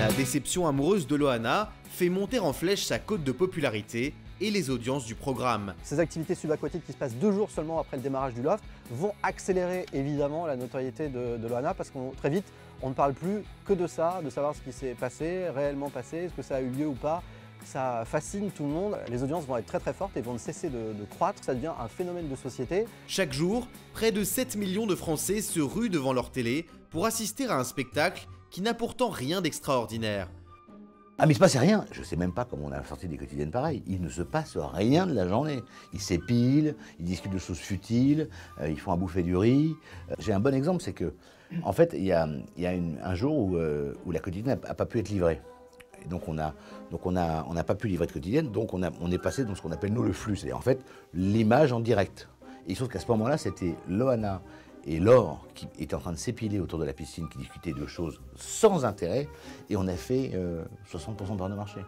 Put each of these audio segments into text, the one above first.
La déception amoureuse de Loana fait monter en flèche sa cote de popularité et les audiences du programme. Ces activités subaquatiques qui se passent 2 jours seulement après le démarrage du Loft vont accélérer évidemment la notoriété de Loana parce qu'on très vite on ne parle plus que de ça, de savoir ce qui s'est passé, réellement passé, est-ce que ça a eu lieu ou pas. Ça fascine tout le monde, les audiences vont être très très fortes et vont ne cesser de croître, ça devient un phénomène de société. Chaque jour, près de 7 millions de Français se ruent devant leur télé pour assister à un spectacle qui n'a pourtant rien d'extraordinaire. Ah mais il se passe rien, je sais même pas comment on a sorti des quotidiennes pareilles, il ne se passe rien de la journée. Ils s'épilent, ils discutent de choses futiles, ils font à bouffer du riz. J'ai un bon exemple, c'est que, en fait, il y a un jour où la quotidienne n'a pas pu être livrée. Et donc on n'a pas pu livrer de quotidienne, donc on est passé dans ce qu'on appelle nous le flux, c'est-à-dire en fait l'image en direct. Et il se trouve qu'à ce moment-là, c'était Loana et Laure qui étaient en train de s'épiler autour de la piscine, qui discutaient de choses sans intérêt, et on a fait 60% de part de marché.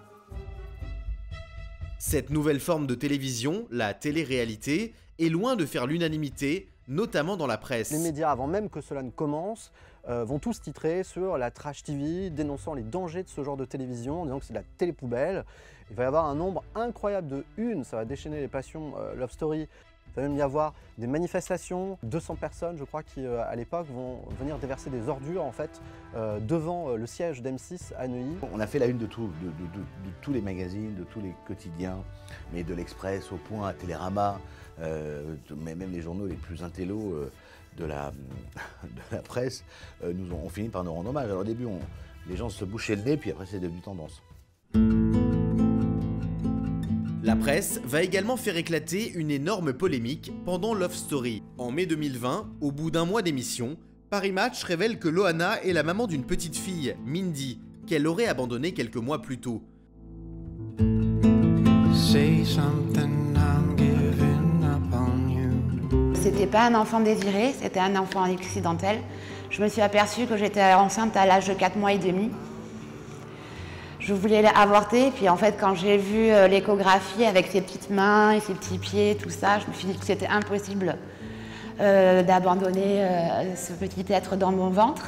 Cette nouvelle forme de télévision, la télé-réalité, est loin de faire l'unanimité, notamment dans la presse. Les médias, avant même que cela ne commence, vont tous titrer sur la trash TV, dénonçant les dangers de ce genre de télévision, en disant que c'est de la télé-poubelle. Il va y avoir un nombre incroyable de unes, ça va déchaîner les passions Love Story. Il va même y avoir des manifestations, 200 personnes je crois qui à l'époque vont venir déverser des ordures en fait devant le siège d'M6 à Neuilly. On a fait la une de tous les magazines, de tous les quotidiens, mais de l'Express, Au Point, à Télérama, mais même les journaux les plus intellos de la presse ont fini par nous rendre hommage. Alors au début les gens se bouchaient le nez, puis après c'est devenu tendance. La presse va également faire éclater une énorme polémique pendant Love Story. En mai 2020, au bout d'un mois d'émission, Paris Match révèle que Loana est la maman d'une petite fille, Mindy, qu'elle aurait abandonnée quelques mois plus tôt. C'était pas un enfant désiré, c'était un enfant accidentel. Je me suis aperçue que j'étais enceinte à l'âge de 4 mois et demi. Je voulais avorter, puis en fait quand j'ai vu l'échographie avec ses petites mains et ses petits pieds, tout ça, je me suis dit que c'était impossible d'abandonner ce petit être dans mon ventre.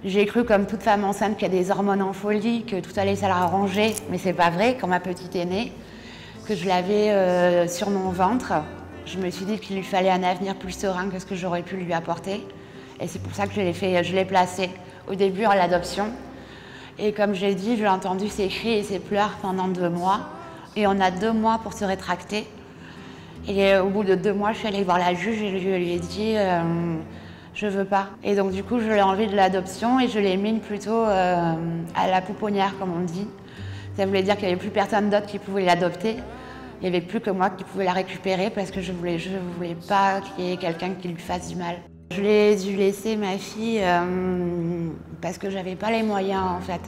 J'ai cru comme toute femme enceinte qu'il y a des hormones en folie, que tout allait s'arranger, mais c'est pas vrai. Quand ma petite est née, que je l'avais sur mon ventre, je me suis dit qu'il lui fallait un avenir plus serein que ce que j'aurais pu lui apporter. Et c'est pour ça que je l'ai placé au début à l'adoption. Et comme j'ai dit, j'ai entendu ses cris et ses pleurs pendant 2 mois. Et on a 2 mois pour se rétracter. Et au bout de 2 mois, je suis allée voir la juge et je lui ai dit je veux pas. Et donc du coup, je l'ai enlevé de l'adoption et je l'ai mis plutôt à la pouponnière, comme on dit. Ça voulait dire qu'il n'y avait plus personne d'autre qui pouvait l'adopter. Il n'y avait plus que moi qui pouvais la récupérer parce que je voulais pas qu'il y ait quelqu'un qui lui fasse du mal. Je l'ai dû laisser ma fille parce que j'avais pas les moyens en fait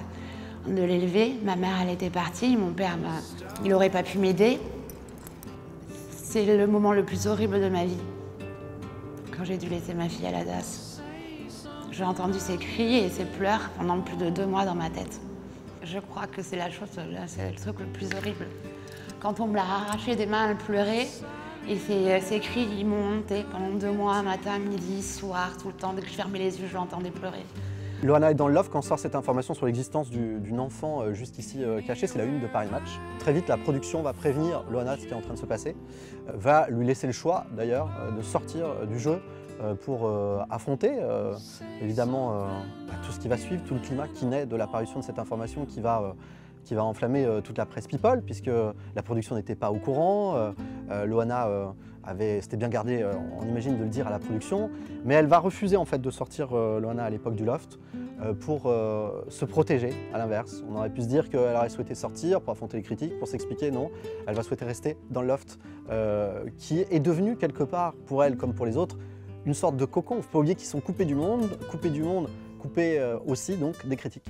de l'élever. Ma mère elle était partie, mon père il n'aurait pas pu m'aider. C'est le moment le plus horrible de ma vie, quand j'ai dû laisser ma fille à la DAS. J'ai entendu ses cris et ses pleurs pendant plus de 2 mois dans ma tête. Je crois que c'est c'est le truc le plus horrible. Quand on me l'a arraché des mains, elle pleurait. Et ces cris, ils m'ont monté pendant 2 mois, matin, midi, soir, tout le temps. Dès que je fermais les yeux, je l'entendais pleurer. Loana est dans le Love quand sort cette information sur l'existence d'une enfant jusqu'ici cachée, c'est la une de Paris Match. Très vite, la production va prévenir Loana de ce qui est en train de se passer, va lui laisser le choix d'ailleurs de sortir du jeu pour affronter évidemment tout ce qui va suivre, tout le climat qui naît de l'apparition de cette information qui va enflammer toute la presse people, puisque la production n'était pas au courant. Loana c'était bien gardé, on imagine, de le dire à la production, mais elle va refuser en fait de sortir Loana à l'époque du Loft pour se protéger, à l'inverse. On aurait pu se dire qu'elle aurait souhaité sortir pour affronter les critiques, pour s'expliquer, non. Elle va souhaiter rester dans le Loft, qui est devenu quelque part, pour elle comme pour les autres, une sorte de cocon. Il ne faut pas oublier qu'ils sont coupés du monde, coupés aussi donc des critiques.